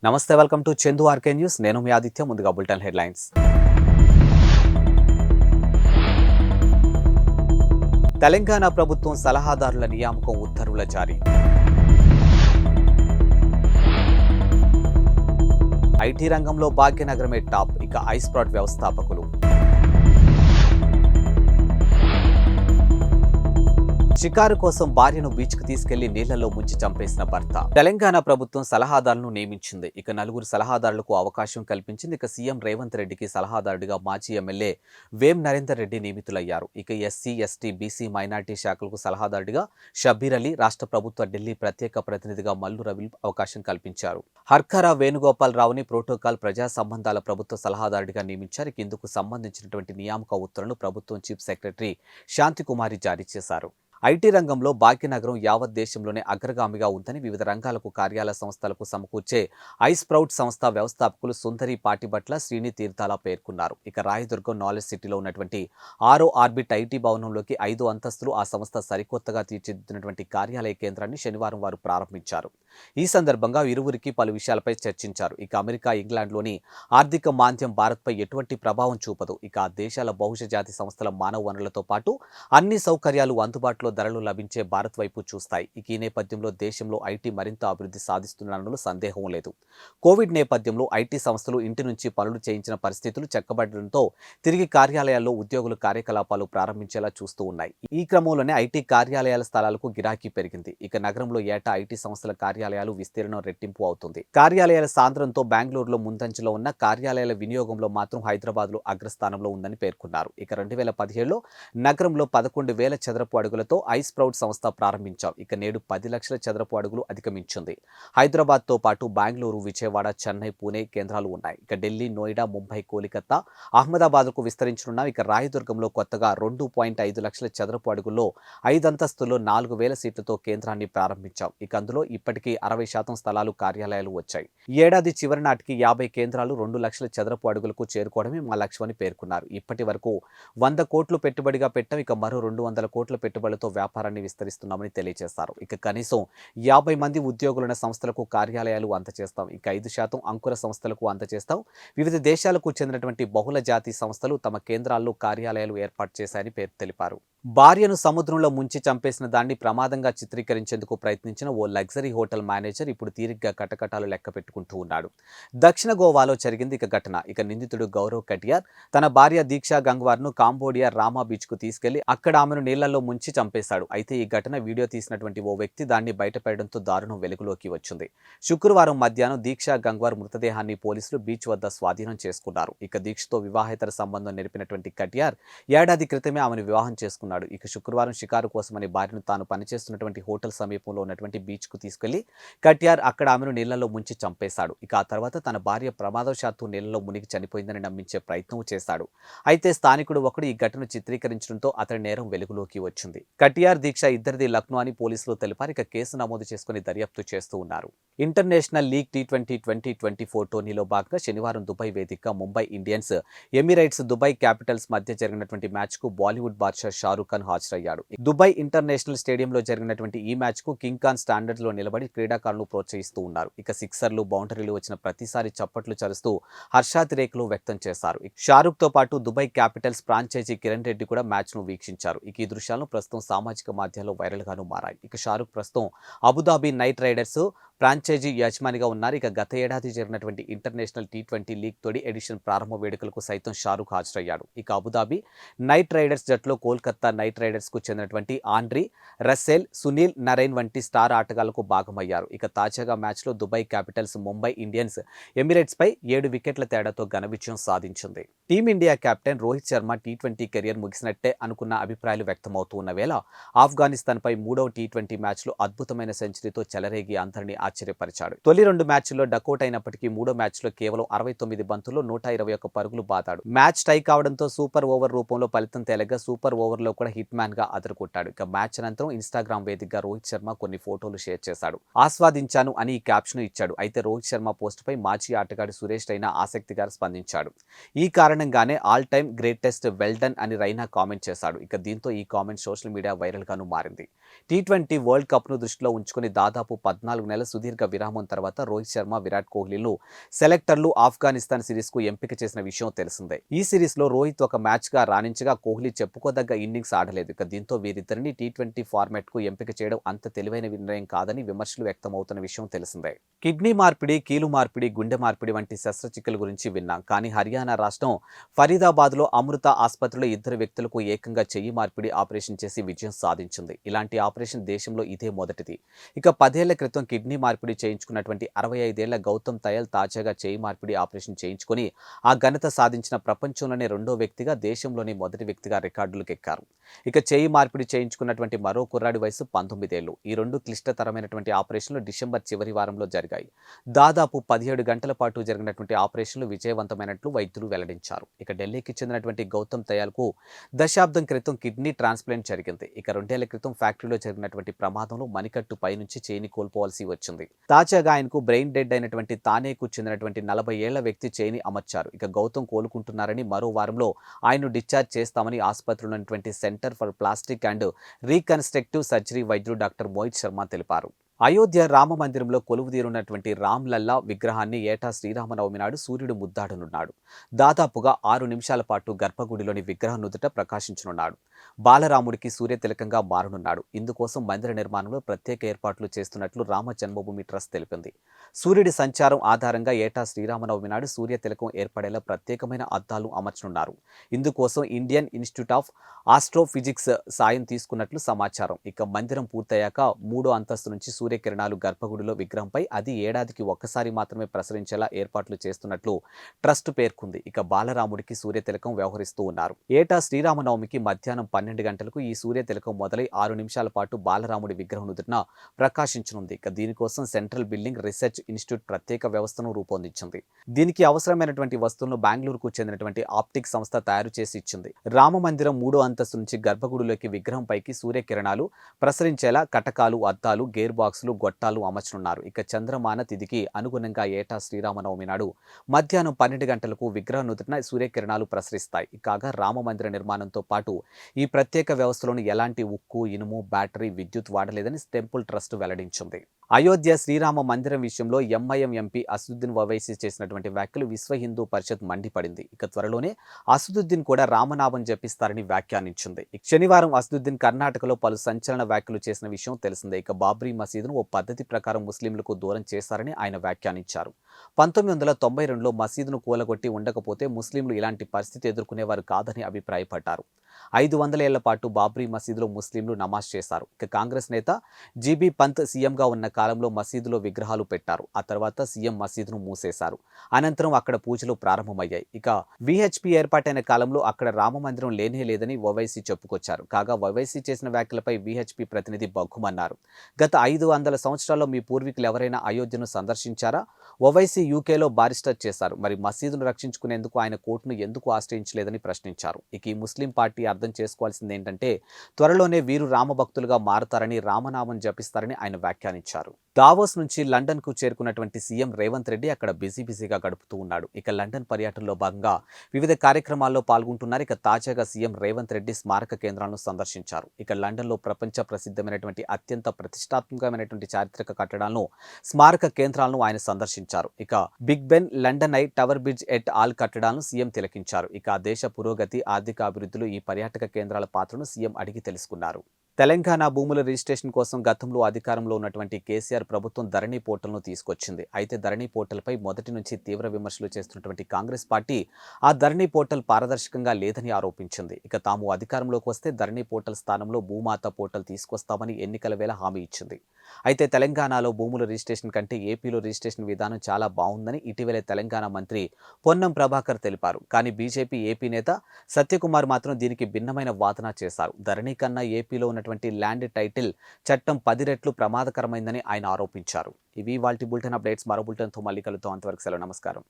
నమస్తే, welcome to Chandu RK news. నేను మీ ఆదిత్య. ముందుగా బులెటిన్ హెడ్లైన్స్. తెలంగాణ ప్రభుత్వం సలహాదారుల నియామకం ఉత్తర్వుల జారీ. ఐటీ రంగంలో భాగ్యనగరమే టాప్, ఇక ఐస్ప్రాట్ వ్యవస్థాపకులు. షికారు కోసం భార్యను బీచ్కు తీసుకెళ్లి నీళ్లలో ముంచి చంపేసిన భర్త. తెలంగాణ ప్రభుత్వం సలహాదారులను నియమించింది. ఇక నలుగురు సలహాదారులకు అవకాశం కల్పించింది. ఇక సీఎం రేవంత్ రెడ్డికి సలహాదారుడిగా మాజీ ఎమ్మెల్యే వేం నరేందర్ రెడ్డి నియమితులయ్యారు. ఇక ఎస్సీ, ఎస్టీ, బీసీ, మైనార్టీ శాఖలకు సలహాదారుడిగా షబ్బీర్ అలీ, రాష్ట్ర ప్రభుత్వ ఢిల్లీ ప్రత్యేక ప్రతినిధిగా మల్లు రవి అవకాశం కల్పించారు. హర్కరా వేణుగోపాల్ రావుని ప్రోటోకాల్ ప్రజా సంబంధాల ప్రభుత్వ సలహాదారుడిగా నియమించారు. ఇందుకు సంబంధించినటువంటి నియామక ఉత్తర్వులను ప్రభుత్వం చీఫ్ సెక్రటరీ శాంతికుమారి జారీ చేశారు. ఐటీ రంగంలో భాగ్యనగరం యావత్ దేశంలోనే అగ్రగామిగా ఉందని వివిధ రంగాలకు కార్యాలయ సంస్థలకు సమకూర్చే ఐస్ప్రౌట్ సంస్థ వ్యవస్థాపకులు సుందరి పాటిబట్ల శ్రీని తీర్థాల పేర్కొన్నారు. ఇక రాయదుర్గం నాలెడ్జ్ సిటీలో ఉన్నటువంటి 6వ ఆర్బిట్ ఐటీ భవనంలోకి 5 అంతస్తులు ఆ సంస్థ సరికొత్తగా తీర్చిదిద్దినటువంటి కార్యాలయ కేంద్రాన్ని శనివారం వారు ప్రారంభించారు. ఈ సందర్భంగా ఇరువురికి పలు విషయాలపై చర్చించారు. ఇక అమెరికా, ఇంగ్లాండ్లోని ఆర్థిక మాంద్యం భారత్పై ఎటువంటి ప్రభావం చూపదు. ఇక ఆ దేశాల బహుళ జాతి సంస్థల మానవ వనరులతో పాటు అన్ని సౌకర్యాలు అందుబాటులో ధరలు లభించే భారత్ వైపు చూస్తాయి. ఈ నేపథ్యంలో దేశంలో ఐటీ మరింత అభివృద్ధి సాధిస్తుందనడంలో సందేహం లేదు. కోవిడ్ నేపథ్యంలో ఐటీ సంస్థలు ఇంటి నుంచి పనులు చేయించిన పరిస్థితులు చక్కబడడంతో తిరిగి కార్యాలయాల్లో ఉద్యోగులు కార్యకలాపాలు ప్రారంభించేలా చూస్తూ ఉన్నాయి. ఈ క్రమంలోనే ఐటీ కార్యాలయాల స్థలాలకు గిరాకీ పెరిగింది. ఇక నగరంలో ఏటా ఐటీ సంస్థల కార్యాలయాలు విస్తీర్ణం రెట్టింపు అవుతుంది. కార్యాలయాల సాంద్రంతో బెంగళూరులో ముందంజలో ఉన్న కార్యాలయాల వినియోగంలో మాత్రం హైదరాబాద్లో అగ్రస్థానంలో ఉందని పేర్కొన్నారు. ఇక 2017లో నగరంలో 11,000 చదరపు అడుగులతో ఐస్ప్రౌట్ సంస్థ ప్రారంభించాం. ఇక నేడు 10 లక్షల చదరపు అడుగులు అధిగమించింది. హైదరాబాద్తో పాటు బెంగళూరు, విజయవాడ, చెన్నై, పూణే కేంద్రాలు ఉన్నాయి. ఇక ఢిల్లీ, నోయిడా, ముంబై, కోలికతా, అహ్మదాబాద్కు విస్తరించనున్నాం. ఇక రాయదుర్గంలో కొత్తగా 2.5 లక్షల చదరపు అడుగుల్లో 5 అంతస్తుల్లో 4,000 సీట్లతో కేంద్రాన్ని ప్రారంభించాం. ఇక అందులో ఇప్పటికీ 60% స్థలాలు కార్యాలయాలు వచ్చాయి. ఈ ఏడాది చివరి నాటికి 50 కేంద్రాలు 2 లక్షల చదరపు అడుగులకు చేరుకోవడమే మా లక్ష్యమని పేర్కొన్నారు. ఇప్పటి వరకు 100 కోట్లు పెట్టుబడిగా పెట్టాం. ఇక మరో 200 కోట్ల పెట్టుబడులతో వ్యాపారాన్ని విస్తరిస్తున్నామని తెలియజేశారు. ఇక కనీసం 50 మంది ఉద్యోగులున్న సంస్థలకు కార్యాలయాలు అందజేస్తాం. ఇక 5% అంకుర సంస్థలకు అందజేస్తాం. వివిధ దేశాలకు చెందినటువంటి బహుళ జాతి సంస్థలు తమ కేంద్రాల్లో కార్యాలయాలు ఏర్పాటు చేశాయని తెలిపారు. భార్యను సముద్రంలో ముంచి చంపేసిన దాన్ని ప్రమాదంగా చిత్రీకరించేందుకు ప్రయత్నించిన ఓ లగ్జరీ హోటల్ మేనేజర్ ఇప్పుడు తీరిగ్గా కటకటాలు లెక్క పెట్టుకుంటూ ఉన్నాడు. దక్షిణ గోవాలో జరిగింది ఇక ఘటన. ఇక నిందితుడు గౌరవ్ కటియార్ తన భార్య దీక్షా గంగ్వార్ను కాంబోడియా రామా బీచ్కు తీసుకెళ్లి అక్కడ ఆమెను నీళ్లలో ముంచి చంపేశాడు. అయితే ఈ ఘటన వీడియో తీసినటువంటి ఓ వ్యక్తి దాన్ని బయటపడడంతో దారుణం వెలుగులోకి వచ్చింది. శుక్రవారం మధ్యాహ్నం దీక్షా గంగ్వార్ మృతదేహాన్ని పోలీసులు బీచ్ వద్ద స్వాధీనం చేసుకున్నారు. ఇక దీక్షతో వివాహేతర సంబంధం నెరిపినటువంటి కటియార్ ఏడాది క్రితమే ఆమెను వివాహం చేసుకున్నాడు. ఇక శుక్రవారం షికారు కోసమని భార్యను తాను పనిచేస్తున్నటువంటి హోటల్ సమీపంలో ఉన్నటువంటి బీచ్కు తీసుకెళ్లి కటియార్ అక్కడ ఆమెను నీళ్లలో ముంచి చంపేశాడు. ఇక ఆ తర్వాత తన భార్య ప్రమాదవశాత్తు నీళ్లలో మునిగి చనిపోయిందని నమ్మించే ప్రయత్నం చేశాడు. అయితే స్థానికుడు ఒకడు ఈ ఘటనను చిత్రీకరించడంతో అతని నేరం వెలుగులోకి వచ్చింది. కటియార్, దీక్ష ఇద్దరిది లక్నో అని పోలీసులు తెలిపారు. ఇక కేసు నమోదు చేసుకుని దర్యాప్తు చేస్తూ ఉన్నారు. ఇంటర్నేషనల్ లీగ్ T20 2024 టోర్నీలో భాగంగా శనివారం దుబాయ్ వేదికగా Mumbai Indians, Emirates Dubai Capitals మధ్య జరిగినటువంటి మ్యాచ్కు బాలీవుడ్ బాద్షా షారూక్ ఖాన్ హాజరయ్యాడు. దుబాయ్ ఇంటర్నేషనల్ స్టేడియంలో జరిగినటువంటి ఈ మ్యాచ్కు కింగ్ ఖాన్ స్టాండర్డ్లో నిలబడి క్రీడాకారులను ప్రోత్సహిస్తూ ఉన్నారు. ఇక సిక్సర్లు, బౌండరీలు వచ్చిన ప్రతిసారి చప్పట్లు చరుస్తూ హర్షాతిరేకులు వ్యక్తం చేశారు. షారూక్తో పాటు Dubai Capitals franchisee Kiran Reddy కూడా మ్యాచ్ను వీక్షించారు. ఇక ఈ దృశ్యాలను ప్రస్తుతం సామాజిక మాధ్యాల్లో వైరల్గాను మారాయి. ఇక షారూక్ ప్రస్తుతం అబుదాబి నైట్ రైడర్స్ ఫ్రాంచైజీ యజమానిగా ఉన్నారు. ఇక గత ఏడాది జరిగినటువంటి ఇంటర్నేషనల్ T20 లీగ్ తొలి ఎడిషన్ ప్రారంభ వేడుకలకు సైతం షారూక్ హాజరయ్యాడు. ఇక అబుదాబి నైట్ రైడర్స్ జట్టులో కోల్కతా నైట్ రైడర్స్ కు చెందినటువంటి ఆండ్రీ రస్సెల్, సునీల్ నరైన్ వంటి స్టార్ ఆటగాళ్లకు భాగమయ్యారు. ఇక తాజాగా మ్యాచ్లో Dubai capitals Mumbai Indians Emirates పై 7 వికెట్ల తేడాతో ఘన విజయం సాధించింది. Team India captain Rohit Sharma T20 career ముగిసినట్టే అనుకున్న అభిప్రాయాలు వ్యక్తమవుతూ ఉన్న వేళ ఆఫ్ఘనిస్తాన్ పై 3వ T20 మ్యాచ్లో అద్భుతమైన సెంచరీతో చెలరేగి అందరినీ ఆశ్చర్యపరిచాడు. తొలి 2 మ్యాచ్ల్లో డకౌట్ అయినప్పటికీ 3వ మ్యాచ్లో కేవలం 69 బంతుల్లో 121 పరుగులు బాదాడు. మ్యాచ్ టై కావడంతో సూపర్ ఓవర్ రూపంలో ఫలితం తేలగా సూపర్ ఓవర్లో కూడా హిట్ మ్యాన్ గా అదరగొట్టాడు. ఇక మ్యాచ్ అనంతరం ఇన్స్టాగ్రామ్ వేదికగా రోహిత్ శర్మ కొన్ని ఫోటోలు షేర్ చేశాడు. ఆస్వాదించాను అని ఈ క్యాప్షన్ ఇచ్చాడు. అయితే రోహిత్ శర్మ పోస్ట్ పై మాజీ ఆటగాడు సురేష్ రైనా ఆసక్తిగా స్పందించాడు. ఈ కారణం కారణంగానే all time greatest well done అని రైనా కామెంట్ చేశాడు. ఇక దీంతో ఈ కామెంట్ సోషల్ మీడియా వైరల్ గాను మారింది. టీ20 వరల్డ్ కప్ ను దృష్టిలో ఉంచుకుని దాదాపు 14 నెలల సుదీర్ఘ విరామం తర్వాత రోహిత్ శర్మ, విరాట్ కోహ్లీలు సెలెక్టర్లు ఆఫ్ఘనిస్తాన్ సిరీస్ కు ఎంపిక చేసిన విషయం తెలిసిందే. ఈ సిరీస్ లో రోహిత్ ఒక మ్యాచ్ గా రాణించగా కోహ్లీ చెప్పుకోదగ్గ ఇన్నింగ్స్ ఆడలేదు. ఇక దీంతో వీరిద్దరిని టీ20 ఫార్మాట్ కు ఎంపిక చేయడం అంత తెలివైన నిర్ణయం కాదని విమర్శలు వ్యక్తమవుతున్న విషయం తెలిసిందే. కిడ్నీ మార్పిడి, కీలు మార్పిడి, గుండె మార్పిడి వంటి శస్త్రచికిత్సల గురించి విన్నాం. కానీ హర్యానా రాష్ట్రం ఫరీదాబాద్లో అమృత ఆసుపత్రిలో 2 వ్యక్తులకు ఏకంగా చెయ్యి మార్పిడి ఆపరేషన్ చేసి విజయం సాధించింది. ఇలాంటి ఆపరేషన్ దేశంలో ఇదే మొదటిది. ఇక 10 ఏళ్ల క్రితం కిడ్నీ మార్పిడి చేయించుకున్నటువంటి 65 ఏళ్ల గౌతమ్ తయల్ తాజాగా చెయ్యి మార్పిడి ఆపరేషన్ చేయించుకుని ఆ ఘనత సాధించిన ప్రపంచంలోనే 2వ వ్యక్తిగా, దేశంలోని మొదటి వ్యక్తిగా రికార్డులకు ఎక్కారు. ఇక చెయ్యి మార్పిడి చేయించుకున్నటువంటి మరో కుర్రాడి వయసు 19 ఏళ్లు. ఈ 2 క్లిష్టతరమైనటువంటి ఆపరేషన్లు డిసెంబర్ చివరి వారంలో జరిగాయి. దాదాపు 17 గంటల పాటు జరిగినటువంటి ఆపరేషన్లు విజయవంతమైనట్లు వైద్యులు వెల్లడించారు. ఇక ఢిల్లీకి చెందినటువంటి గౌతమ్ తయాల్కు దశాబ్దం క్రితం కిడ్నీ ట్రాన్స్ప్లాంట్ జరిగింది. ఇక 2 ఏళ్ల క్రితం ఫ్యాక్టరీలో జరిగినటువంటి ప్రమాదంలో మణికట్టు పైనుంచి చేయిని కోల్పోవాల్సి వచ్చింది. తాజాగా ఆయనకు బ్రెయిన్ డెడ్ అయినటువంటి తానేకు చెందినటువంటి 40 ఏళ్ల వ్యక్తి చేయిని అమర్చారు. ఇక గౌతమ్ కోలుకుంటున్నారని, మరో వారంలో ఆయన్ను డిశ్చార్జ్ చేస్తామని ఆసుపత్రిలో ఉన్నటువంటి centre for plastic and reconstructive surgery వైద్యుడు డాక్టర్ మోహిత్ శర్మ తెలిపారు. అయోధ్య రామ మందిరంలో కొలువుదీరున్నటువంటి రామ్లల్లా విగ్రహాన్ని ఏటా శ్రీరామనవమి నాడు సూర్యుడు ముద్దాడనున్నాడు. దాదాపుగా 6 నిమిషాల పాటు గర్భగుడిలోని విగ్రహం నుదుట ప్రకాశించనున్నాడు. బాలరాముడికి సూర్యతిలకంగా మారనున్నాడు. ఇందుకోసం మందిర నిర్మాణంలో ప్రత్యేక ఏర్పాట్లు చేస్తున్నట్లు రామ జన్మభూమి ట్రస్ట్ తెలిపింది. సూర్యుడి సంచారం ఆధారంగా ఏటా శ్రీరామనవమి నాడు సూర్యతిలకం ఏర్పడేలా ప్రత్యేకమైన అద్దాలు అమర్చనున్నారు. ఇందుకోసం ఇండియన్ ఇన్స్టిట్యూట్ ఆఫ్ ఆస్ట్రోఫిజిక్స్ సాయం తీసుకున్నట్లు సమాచారం. ఇక మందిరం పూర్తయ్యాక 3వ అంతస్తు నుంచి సూర్యకిరణాలు గర్భగుడిలో విగ్రహంపై అది ఏడాదికి ఒక్కసారి మాత్రమే ప్రసరించేలా ఏర్పాట్లు చేస్తున్నట్లు ట్రస్ట్ పేర్కొంది. ఇక బాలరాముడికి సూర్యతిలకం వ్యవహరిస్తూ ఉన్నారు. ఏటా శ్రీరామనవమికి మధ్యాహ్నం 12 గంటలకు ఈ సూర్యతిలకం మొదలై 6 నిమిషాల పాటు బాలరాముడి విగ్రహం నుదుటిన ప్రకాశించనుంది. ఇక దీనికోసం సెంట్రల్ బిల్డింగ్ రీసెర్చ్ ఇన్స్టిట్యూట్ ప్రత్యేక వ్యవస్థను రూపొందించింది. దీనికి అవసరమైనటువంటి వస్తువులను బెంగళూరుకు చెందినటువంటి ఆప్టిక్ సంస్థ తయారు చేసి ఇచ్చింది. రామ మందిరం 3వ అంతస్తు నుంచి గర్భగుడిలోకి విగ్రహం పైకి సూర్యకిరణాలు ప్రసరించేలా కటకాలు, అద్దాలు, గేర్ బాక్సులు, గొట్టాలు అమర్చనున్నారు. ఇక చంద్రమాన తిథికి అనుగుణంగా ఏటా శ్రీరామనవమి నాడు మధ్యాహ్నం 12 గంటలకు విగ్రహం నుదుటిన సూర్యకిరణాలు ప్రసరిస్తాయి. కాగా రామ మందిర నిర్మాణంతో పాటు ఈ ప్రత్యేక వ్యవస్థలోని ఎలాంటి ఉక్కు, ఇనుము, బ్యాటరీ, విద్యుత్ వాడలేదని టెంపుల్ ట్రస్ట్ వెల్లడించింది. అయోధ్య శ్రీరామ మందిరం విషయంలో ఎంఐఎం ఎంపీ అసదుద్దీన్ ఓవైసీ చేసినటువంటి వ్యాఖ్యలు విశ్వ హిందూ పరిషత్ మండిపడింది. ఇక త్వరలోనే అసదుద్దీన్ కూడా రామనామం జపిస్తారని వ్యాఖ్యానించింది. శనివారం అసదుద్దీన్ కర్ణాటకలో పలు సంచలన వ్యాఖ్యలు చేసిన విషయం తెలిసిందే. ఇక బాబ్రీ మసీదును ఓ పద్ధతి ప్రకారం ముస్లింలకు దూరం చేశారని ఆయన వ్యాఖ్యానించారు. 1992లో మసీదును కూలగొట్టి ఉండకపోతే ముస్లింలు ఇలాంటి పరిస్థితి ఎదుర్కొనేవారు కాదని అభిప్రాయపడ్డారు. 500 ఏళ్ల పాటు బాబ్రీ మసీదులో ముస్లింలు నమాజ్ చేశారు. ఇక కాంగ్రెస్ నేత జీబీ పంత్ సీఎంగా ఉన్న కాలంలో మసీదులో విగ్రహాలు పెట్టారు. ఆ తర్వాత సీఎం మసీదును మూసేశారు. అనంతరం అక్కడ పూజలు ప్రారంభమయ్యాయి. ఇక విహెచ్పి ఏర్పాటైన కాలంలో అక్కడ రామ మందిరం లేనే లేదని ఓవైసీ చెప్పుకొచ్చారు. కాగా ఓవైసీ చేసిన వ్యాఖ్యలపై విహెచ్పి ప్రతినిధి బగ్గుమన్నారు. గత 500 సంవత్సరాల్లో మీ పూర్వీకులు ఎవరైనా అయోధ్యను సందర్శించారా? ఓవైసీ యూకేలో బారిస్టర్ చేశారు. మరి మసీదును రక్షించుకునేందుకు ఆయన కోర్టును ఎందుకు ఆశ్రయించలేదని ప్రశ్నించారు. ఇక ఈ ముస్లిం పార్టీ అర్థం చేసుకోవాల్సింది ఏంటంటే త్వరలోనే వీరు రామభక్తులుగా మారతారని, రామనామం జపిస్తారని ఆయన వ్యాఖ్యానించారు. దావోస్ నుంచి లండన్ కు చేరుకున్నటువంటి సీఎం రేవంత్ రెడ్డి అక్కడ బిజీగా గడుపుతూ ఉన్నాడు. ఇక లండన్ పర్యటనలో భాగంగా వివిధ కార్యక్రమాల్లో పాల్గొంటున్నారు. ఇక తాజాగా సీఎం రేవంత్ రెడ్డి స్మారక కేంద్రాలను సందర్శించారు. ఇక లండన్లో ప్రపంచ ప్రసిద్ధమైనటువంటి అత్యంత ప్రతిష్టాత్మకమైనటువంటి చారిత్రక కట్టడాలను, స్మారక కేంద్రాలను ఆయన సందర్శించారు. ఇక Big Ben, London Eye, Tower Bridge et al కట్టడాలను సీఎం తిలకించారు. ఇక ఆ దేశ పురోగతి, ఆర్థిక అభివృద్ధిలో ఈ పర్యాటక కేంద్రాల పాత్రను సీఎం అడిగి తెలుసుకున్నారు. తెలంగాణ భూముల రిజిస్ట్రేషన్ కోసం గతంలో అధికారంలో ఉన్నటువంటి కేసీఆర్ ప్రభుత్వం ధరణి పోర్టల్ను తీసుకొచ్చింది. అయితే ధరణి పోర్టల్పై మొదటి నుంచి తీవ్ర విమర్శలు చేస్తున్నటువంటి కాంగ్రెస్ పార్టీ ఆ ధరణి పోర్టల్ పారదర్శకంగా లేదని ఆరోపించింది. ఇక తాము అధికారంలోకి వస్తే ధరణి పోర్టల్ స్థానంలో భూమాత పోర్టల్ తీసుకొస్తామని ఎన్నికల వేళ హామీ ఇచ్చింది. అయితే తెలంగాణలో భూముల రిజిస్ట్రేషన్ కంటే ఏపీలో రిజిస్ట్రేషన్ విధానం చాలా బాగుందని ఇటీవలే తెలంగాణ మంత్రి పొన్నం ప్రభాకర్ తెలిపారు. కానీ బీజేపీ ఏపీ నేత సత్యకుమార్ మాత్రం దీనికి భిన్నమైన వాదన చేశారు. ధరణి కన్నా ఏపీలో ఉన్నటువంటి ల్యాండ్ టైటిల్ చట్టం 10 రెట్లు ప్రమాదకరమైందని ఆయన ఆరోపించారు. ఇవి ఇవాల్టి బులెటిన్ అప్డేట్స్. మరో బులెటిన్తో మళ్ళీ కలుద్దాం. అంతవరకు సెలవు. నమస్కారం.